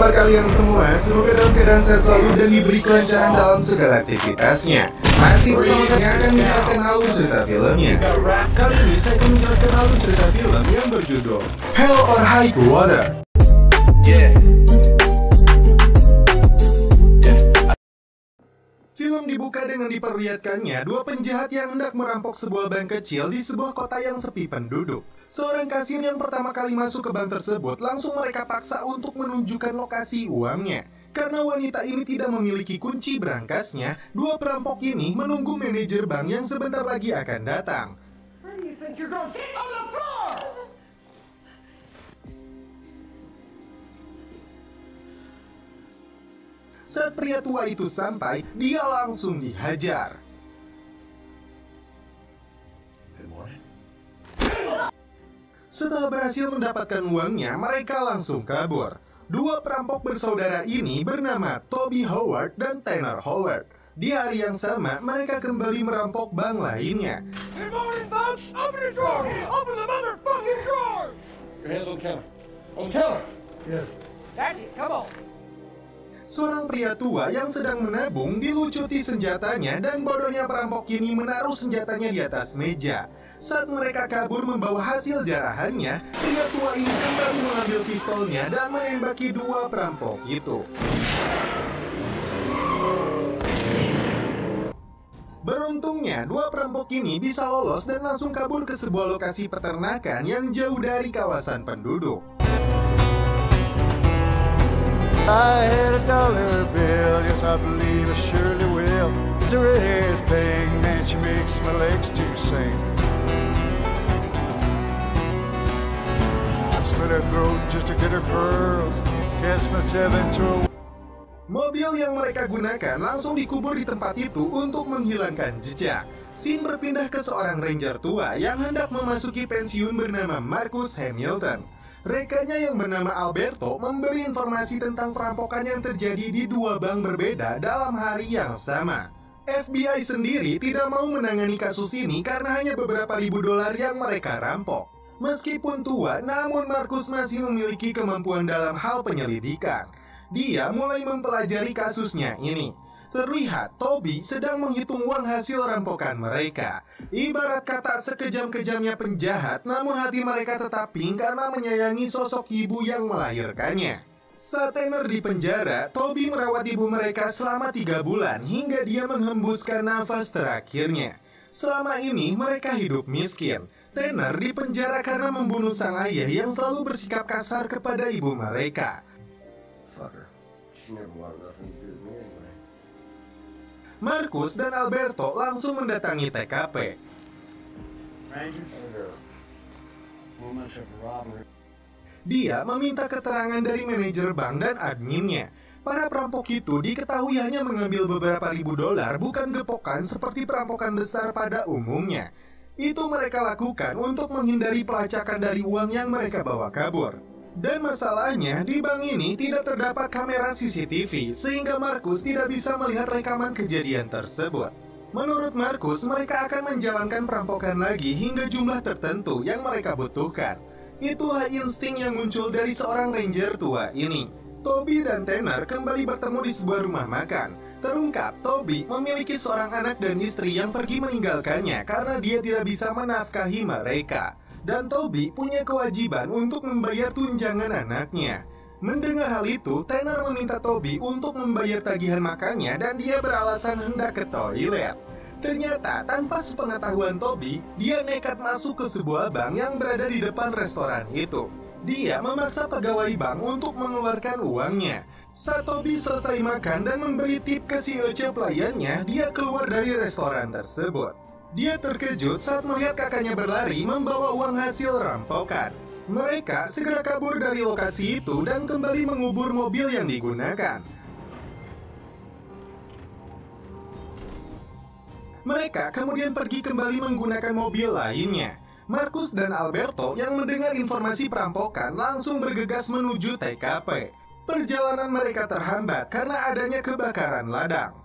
kabar kalian semua? Semoga dalam keadaan sehat selalu dan diberi kelancaran dalam segala aktivitasnya. Masih bersama saya akan menjelaskan alur cerita filmnya. Kali ini saya akan menjelaskan alur cerita film yang berjudul Hell or High Water. Film dibuka dengan diperlihatkannya dua penjahat yang hendak merampok sebuah bank kecil di sebuah kota yang sepi penduduk. Seorang kasir yang pertama kali masuk ke bank tersebut langsung mereka paksa untuk menunjukkan lokasi uangnya. Karena wanita ini tidak memiliki kunci berangkasnya, dua perampok ini menunggu manajer bank yang sebentar lagi akan datang. Saat pria tua itu sampai, dia langsung dihajar. Setelah berhasil mendapatkan uangnya, mereka langsung kabur. Dua perampok bersaudara ini bernama Toby Howard dan Tanner Howard. Di hari yang sama, mereka kembali merampok bank lainnya. Good morning, folks! Open the door! Open the motherfucking door! Your hands on the counter. On the counter! Yes. That's it, come on! Seorang pria tua yang sedang menabung dilucuti senjatanya dan bodohnya perampok ini menaruh senjatanya di atas meja. Saat mereka kabur membawa hasil jarahannya, pria tua ini kembali mengambil pistolnya dan menembaki dua perampok itu. Beruntungnya, dua perampok ini bisa lolos dan langsung kabur ke sebuah lokasi peternakan yang jauh dari kawasan penduduk. I had a dollar bill, yes I believe I surely will. It's a red thing, man, she makes my legs to sing. I slit her throat just to get her pearls, cast myself into a... Mobil yang mereka gunakan langsung dikubur di tempat itu untuk menghilangkan jejak. Scene berpindah ke seorang ranger tua yang hendak memasuki pensiun bernama Marcus Hamilton. Rekannya yang bernama Alberto memberi informasi tentang perampokan yang terjadi di dua bank berbeda dalam hari yang sama. FBI sendiri tidak mau menangani kasus ini karena hanya beberapa ribu dolar yang mereka rampok. Meskipun tua, namun Marcus masih memiliki kemampuan dalam hal penyelidikan. Dia mulai mempelajari kasusnya ini. Terlihat Toby sedang menghitung uang hasil rampokan mereka. Ibarat kata sekejam-kejamnya penjahat, namun hati mereka tetap pink karena menyayangi sosok ibu yang melahirkannya. Saat Tanner di penjara, Toby merawat ibu mereka selama 3 bulan hingga dia menghembuskan nafas terakhirnya. Selama ini mereka hidup miskin. Tanner di penjara karena membunuh sang ayah yang selalu bersikap kasar kepada ibu mereka. Fucker. She never wanted nothing to do with me anyway. Marcus dan Alberto langsung mendatangi TKP. Dia meminta keterangan dari manajer bank dan adminnya. Para perampok itu diketahui hanya mengambil beberapa ribu dolar, bukan gepokan seperti perampokan besar pada umumnya. Itu mereka lakukan untuk menghindari pelacakan dari uang yang mereka bawa kabur. Dan masalahnya, di bank ini tidak terdapat kamera CCTV, sehingga Marcus tidak bisa melihat rekaman kejadian tersebut. Menurut Marcus, mereka akan menjalankan perampokan lagi hingga jumlah tertentu yang mereka butuhkan. Itulah insting yang muncul dari seorang ranger tua ini. Toby dan Tanner kembali bertemu di sebuah rumah makan. Terungkap, Toby memiliki seorang anak dan istri yang pergi meninggalkannya karena dia tidak bisa menafkahi mereka. Dan Toby punya kewajiban untuk membayar tunjangan anaknya. Mendengar hal itu, Tanner meminta Toby untuk membayar tagihan makannya dan dia beralasan hendak ke toilet. Ternyata, tanpa sepengetahuan Toby, dia nekat masuk ke sebuah bank yang berada di depan restoran itu. Dia memaksa pegawai bank untuk mengeluarkan uangnya. Saat Toby selesai makan dan memberi tip ke si Ece pelayannya, dia keluar dari restoran tersebut. Dia terkejut saat melihat kakaknya berlari membawa uang hasil rampokan. Mereka segera kabur dari lokasi itu dan kembali mengubur mobil yang digunakan. Mereka kemudian pergi kembali menggunakan mobil lainnya. Marcus dan Alberto yang mendengar informasi perampokan langsung bergegas menuju TKP. Perjalanan mereka terhambat karena adanya kebakaran ladang.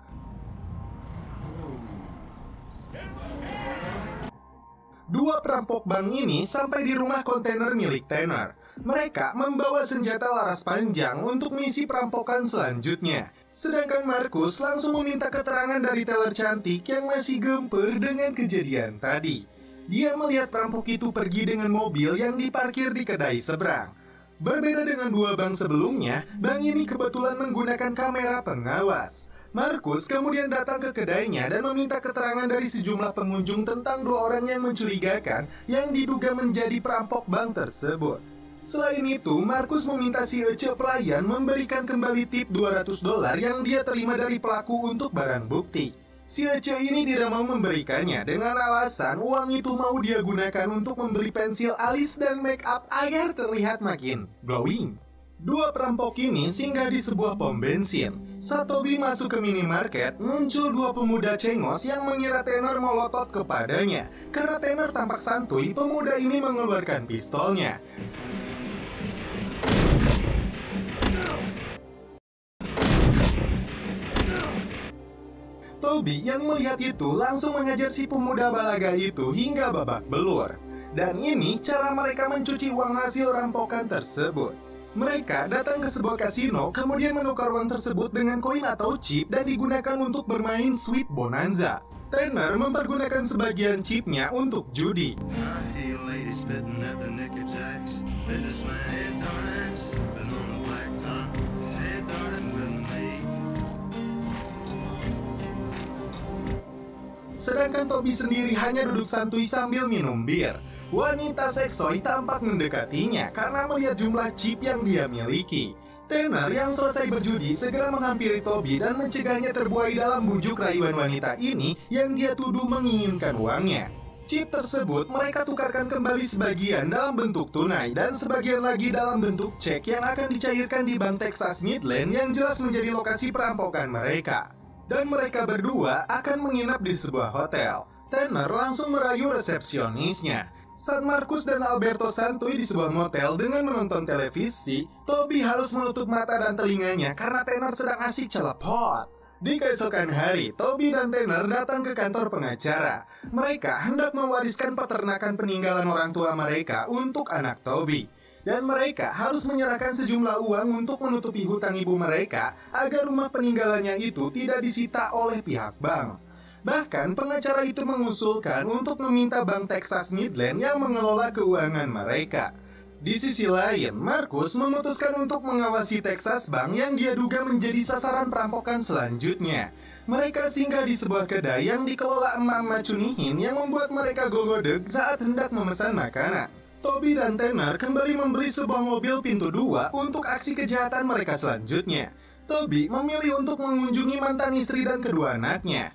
Dua perampok bank ini sampai di rumah kontainer milik Tanner. Mereka membawa senjata laras panjang untuk misi perampokan selanjutnya. Sedangkan Markus langsung meminta keterangan dari teller cantik yang masih gemper dengan kejadian tadi. Dia melihat perampok itu pergi dengan mobil yang diparkir di kedai seberang. Berbeda dengan dua bank sebelumnya, bank ini kebetulan menggunakan kamera pengawas. Markus kemudian datang ke kedainya dan meminta keterangan dari sejumlah pengunjung tentang dua orang yang mencurigakan yang diduga menjadi perampok bank tersebut. Selain itu, Markus meminta si Ece pelayan memberikan kembali tip $200 yang dia terima dari pelaku untuk barang bukti. Si Ece ini tidak mau memberikannya dengan alasan uang itu mau dia gunakan untuk membeli pensil alis dan make up agar terlihat makin glowing. Dua perampok ini singgah di sebuah pom bensin. Saat Toby masuk ke minimarket, muncul dua pemuda cengos yang mengira Tanner melotot kepadanya. Karena Tanner tampak santuy, pemuda ini mengeluarkan pistolnya. Toby yang melihat itu langsung menghajar si pemuda balaga itu hingga babak belur. Dan ini cara mereka mencuci uang hasil rampokan tersebut. Mereka datang ke sebuah kasino, kemudian menukar uang tersebut dengan koin atau chip dan digunakan untuk bermain Sweet Bonanza. Tanner mempergunakan sebagian chipnya untuk judi. Sedangkan Toby sendiri hanya duduk santuy sambil minum bir. Wanita seksoi tampak mendekatinya karena melihat jumlah chip yang dia miliki. Tanner yang selesai berjudi segera menghampiri Toby dan mencegahnya terbuai dalam bujuk rayuan wanita ini yang dia tuduh menginginkan uangnya. Chip tersebut mereka tukarkan kembali sebagian dalam bentuk tunai dan sebagian lagi dalam bentuk cek yang akan dicairkan di Bank Texas Midland yang jelas menjadi lokasi perampokan mereka. Dan mereka berdua akan menginap di sebuah hotel. Tanner langsung merayu resepsionisnya. Saat Markus dan Alberto santuy di sebuah motel dengan menonton televisi, Toby harus menutup mata dan telinganya karena Tanner sedang asyik celepot. Di keesokan hari, Toby dan Tanner datang ke kantor pengacara. Mereka hendak mewariskan peternakan peninggalan orang tua mereka untuk anak Toby. Dan mereka harus menyerahkan sejumlah uang untuk menutupi hutang ibu mereka agar rumah peninggalannya itu tidak disita oleh pihak bank. Bahkan pengacara itu mengusulkan untuk meminta Bank Texas Midland yang mengelola keuangan mereka. Di sisi lain, Markus memutuskan untuk mengawasi Texas Bank yang dia duga menjadi sasaran perampokan selanjutnya. Mereka singgah di sebuah kedai yang dikelola emak-emak cunihin yang membuat mereka gogodeg saat hendak memesan makanan. Toby dan Tanner kembali membeli sebuah mobil pintu dua untuk aksi kejahatan mereka selanjutnya. Toby memilih untuk mengunjungi mantan istri dan kedua anaknya.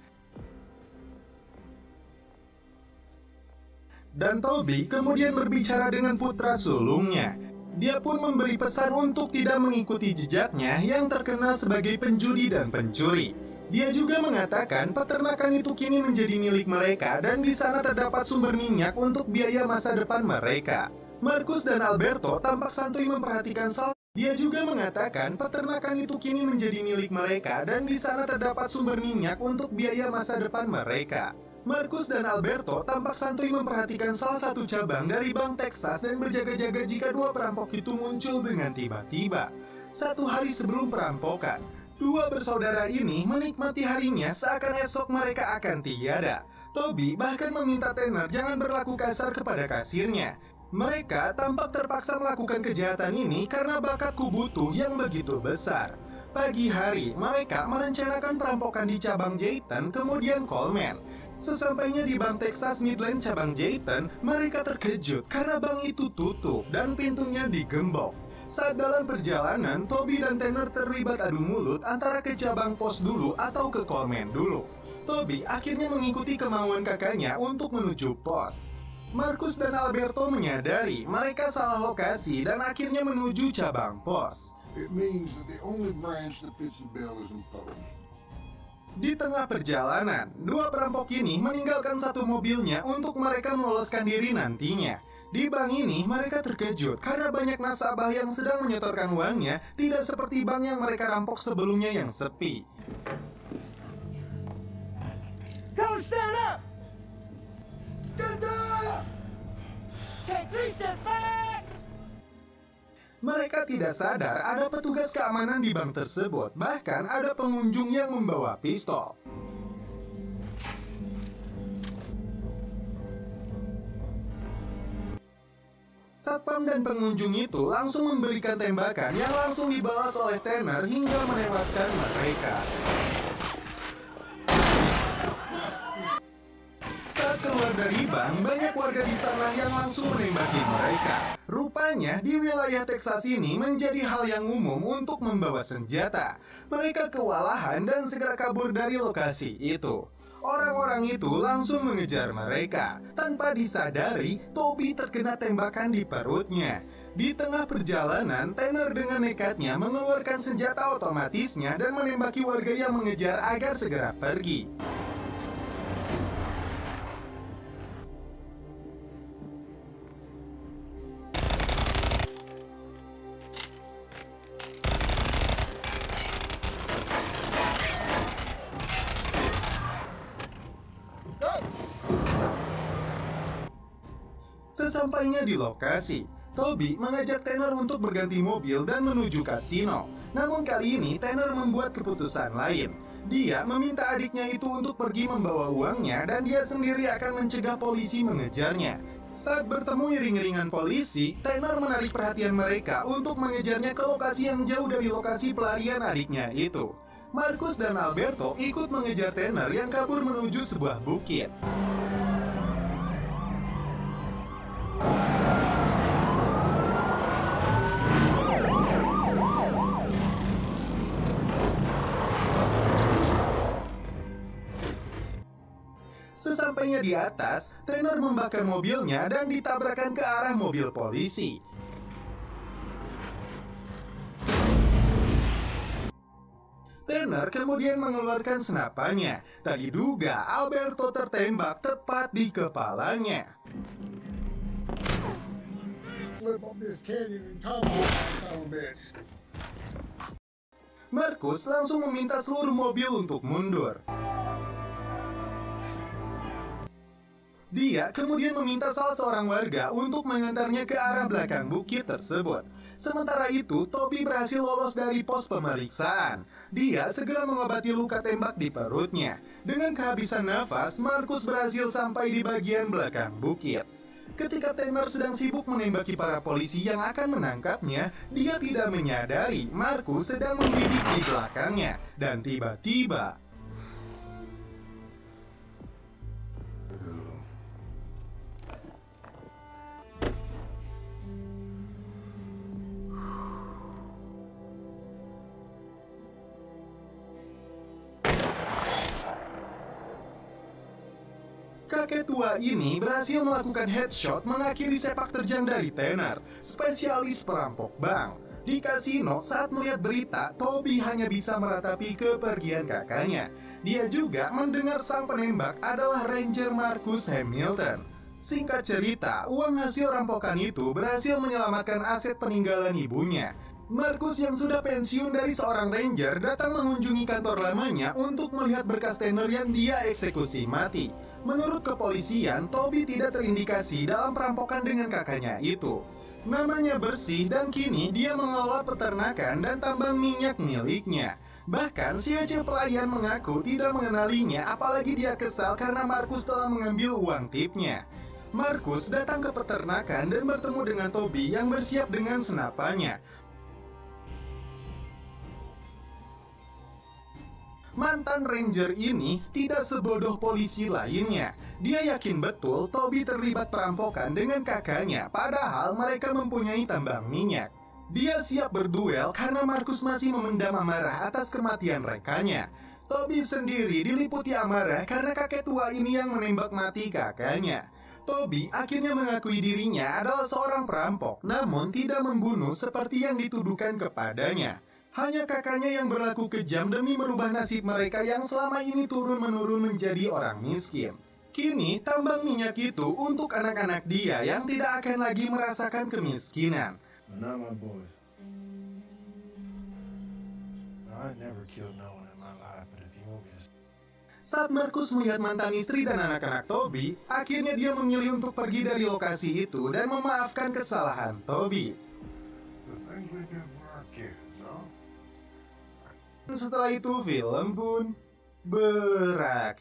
Dan Toby kemudian berbicara dengan putra sulungnya. Dia pun memberi pesan untuk tidak mengikuti jejaknya yang terkenal sebagai penjudi dan pencuri. Dia juga mengatakan peternakan itu kini menjadi milik mereka dan di sana terdapat sumber minyak untuk biaya masa depan mereka. Markus dan Alberto tampak santuy memperhatikan Dia juga mengatakan peternakan itu kini menjadi milik mereka dan di sana terdapat sumber minyak untuk biaya masa depan mereka. Markus dan Alberto tampak santuy memperhatikan salah satu cabang dari Bank Texas dan berjaga-jaga jika dua perampok itu muncul dengan tiba-tiba. 1 hari sebelum perampokan, dua bersaudara ini menikmati harinya seakan esok mereka akan tiada. Toby bahkan meminta Tanner jangan berlaku kasar kepada kasirnya. Mereka tampak terpaksa melakukan kejahatan ini karena bakat kubutuh yang begitu besar. Pagi hari, mereka merencanakan perampokan di cabang Jayton, kemudian Coleman. Sesampainya di Bank Texas Midland cabang Jayton, mereka terkejut karena bank itu tutup dan pintunya digembok. Saat dalam perjalanan, Toby dan Tanner terlibat adu mulut antara ke cabang pos dulu atau ke Coleman dulu. Toby akhirnya mengikuti kemauan kakaknya untuk menuju pos. Markus dan Alberto menyadari mereka salah lokasi dan akhirnya menuju cabang pos. It means that the only branch that fits the bill is in post. Di tengah perjalanan, dua perampok ini meninggalkan satu mobilnya untuk mereka meloloskan diri nantinya. Di bank ini, mereka terkejut karena banyak nasabah yang sedang menyetorkan uangnya, tidak seperti bank yang mereka rampok sebelumnya yang sepi. Tell him stand up! Stand up! Take 3 steps back! Mereka tidak sadar ada petugas keamanan di bank tersebut, bahkan ada pengunjung yang membawa pistol. Satpam dan pengunjung itu langsung memberikan tembakan yang langsung dibalas oleh Tanner hingga menewaskan mereka. Saat keluar dari bank, banyak warga di sana yang langsung menembaki mereka. Rupanya, di wilayah Texas ini menjadi hal yang umum untuk membawa senjata. Mereka kewalahan dan segera kabur dari lokasi itu. Orang-orang itu langsung mengejar mereka. Tanpa disadari, Toby terkena tembakan di perutnya. Di tengah perjalanan, Tanner dengan nekatnya mengeluarkan senjata otomatisnya dan menembaki warga yang mengejar agar segera pergi. Sesampainya di lokasi, Toby mengajak Tanner untuk berganti mobil dan menuju kasino. Namun kali ini Tanner membuat keputusan lain. Dia meminta adiknya itu untuk pergi membawa uangnya dan dia sendiri akan mencegah polisi mengejarnya. Saat bertemu iring-iringan polisi, Tanner menarik perhatian mereka untuk mengejarnya ke lokasi yang jauh dari lokasi pelarian adiknya itu. Marcus dan Alberto ikut mengejar Tanner yang kabur menuju sebuah bukit. Sesampainya di atas, Tanner membakar mobilnya dan ditabrakan ke arah mobil polisi. Tanner kemudian mengeluarkan senapannya. Tak diduga, Alberto tertembak tepat di kepalanya. Slip up this canyon and tomahawk, son of a bitch. Marcus langsung meminta seluruh mobil untuk mundur. Dia kemudian meminta salah seorang warga untuk mengantarnya ke arah belakang bukit tersebut. Sementara itu, Toby berhasil lolos dari pos pemeriksaan. Dia segera mengobati luka tembak di perutnya. Dengan kehabisan nafas, Marcus berhasil sampai di bagian belakang bukit. Ketika Tanner sedang sibuk menembaki para polisi yang akan menangkapnya, dia tidak menyadari Marcus sedang membidik di belakangnya. Dan tiba-tiba, kakek tua ini berhasil melakukan headshot mengakhiri sepak terjang dari Tanner, spesialis perampok bank. Di kasino, saat melihat berita, Toby hanya bisa meratapi kepergian kakaknya. Dia juga mendengar sang penembak adalah Ranger Marcus Hamilton. Singkat cerita, uang hasil rampokan itu berhasil menyelamatkan aset peninggalan ibunya. Marcus yang sudah pensiun dari seorang ranger datang mengunjungi kantor lamanya untuk melihat berkas Tanner yang dia eksekusi mati. Menurut kepolisian, Toby tidak terindikasi dalam perampokan dengan kakaknya itu. Namanya bersih dan kini dia mengelola peternakan dan tambang minyak miliknya. Bahkan si Aceh pelayan mengaku tidak mengenalinya, apalagi dia kesal karena Marcus telah mengambil uang tipnya. Marcus datang ke peternakan dan bertemu dengan Toby yang bersiap dengan senapannya. Mantan ranger ini tidak sebodoh polisi lainnya. Dia yakin betul Toby terlibat perampokan dengan kakaknya, padahal mereka mempunyai tambang minyak. Dia siap berduel karena Marcus masih memendam amarah atas kematian rekannya. Toby sendiri diliputi amarah karena kakek tua ini yang menembak mati kakaknya. Toby akhirnya mengakui dirinya adalah seorang perampok, namun tidak membunuh seperti yang dituduhkan kepadanya. Hanya kakaknya yang berlaku kejam demi merubah nasib mereka yang selama ini turun-menurun menjadi orang miskin. Kini, tambang minyak itu untuk anak-anak dia yang tidak akan lagi merasakan kemiskinan. Not my boys. I never killed no one in my life, but if you want me to... Saat Marcus melihat mantan istri dan anak-anak Toby, akhirnya dia memilih untuk pergi dari lokasi itu dan memaafkan kesalahan Toby. The thing kids, no? Setelah itu film pun berakhir.